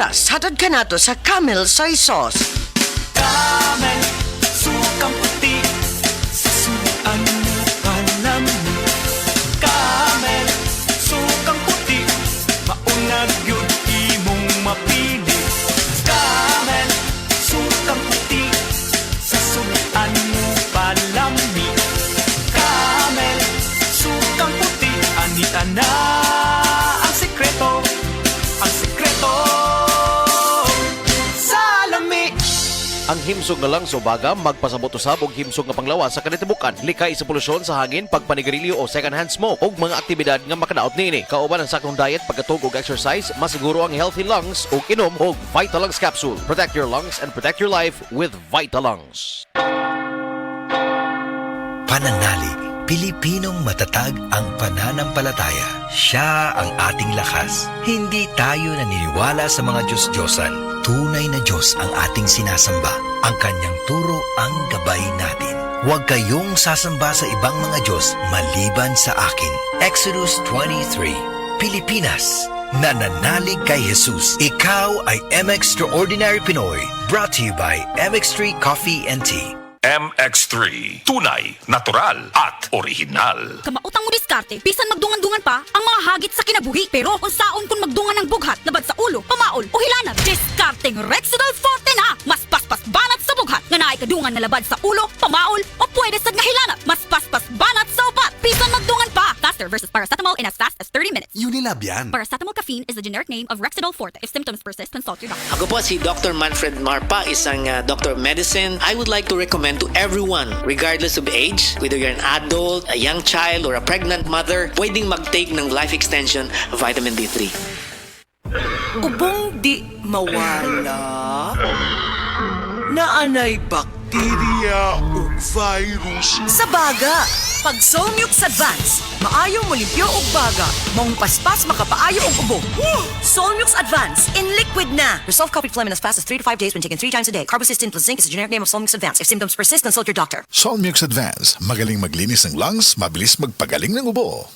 oras, hatod ka nato sa Camel Soy Sauce. Camel, sukang puti, sasuan mo palami. Camel, sukang puti, maunag yun imong mapili. Camel, sukang puti, sasuan mo palami. Camel, sukang puti, anita na ang sekreto, ang sekreto sa lami. Ang himsog nga lang sa ubaga, magpasabot usab og himsog nga panglawas sa kanitibukan. Likay sa polusyon sa hangin, pagpanigarilyo o second-hand smoke ug mga aktibidad nga makadaot niini. Kauban ang sakong diet, pagkatug og exercise, masiguro ang healthy lungs ug inom og Vitalungs capsule. Protect your lungs and protect your life with Vitalungs. Pananalig, Pilipinong matatag ang pananampalataya. Siya ang ating lakas. Hindi tayo naniniwala sa mga Diyos-Diyosan. Tunay na Diyos ang ating sinasamba. Ang kanyang turo ang gabay natin. Huwag kayong sasamba sa ibang mga Diyos maliban sa akin. Exodus 23. Pilipinas, nananalig kay Jesus. Ikaw ay M-Extraordinary Pinoy. Brought to you by MX3 Coffee and Tea. MX3. Tunay, natural, at original. Kamautang mo diskarte, bisan magdungan-dungan pa ang mga hagit sa kinabuhi. Pero kung saon kung magdungan ng bughat, labad sa ulo, pamaol o hilanat, diskarteng Rexidol Forte na! Mas paspas banat sa bughat, nga naikadungan na labad sa ulo, pamaol, o pwede sad nga hilanat. Mas paspas banat sa upat, bisan magdungan pa! Faster versus paracetamol in as fast as 30 minutes. Unilab yan. Paracetamol caffeine is the generic name of Rexidol Forte. If symptoms persist, consult your doctor. Ako po si Dr. Manfred Marpa, isang doctor of medicine. I would like to recommend to everyone, regardless of age, whether you're an adult, a young child, or a pregnant mother, pwedeng mag-take ng life extension vitamin D3. Ubong di mawala, naanay bakterya o virus. Sa baga, pag Solmux Advance, maayo mo limpyo og baga, mong paspas makapaayo og ubo. Solmux Advance in liquid na. Resolve copied phlegm in as fast as 3 to 5 days when taken 3 times a day. Carbocysteine plus zinc is the generic name of Solmux Advance. If symptoms persist, consult your doctor. Solmux Advance, magaling maglinis ng lungs, mabilis magpagaling ng ubo.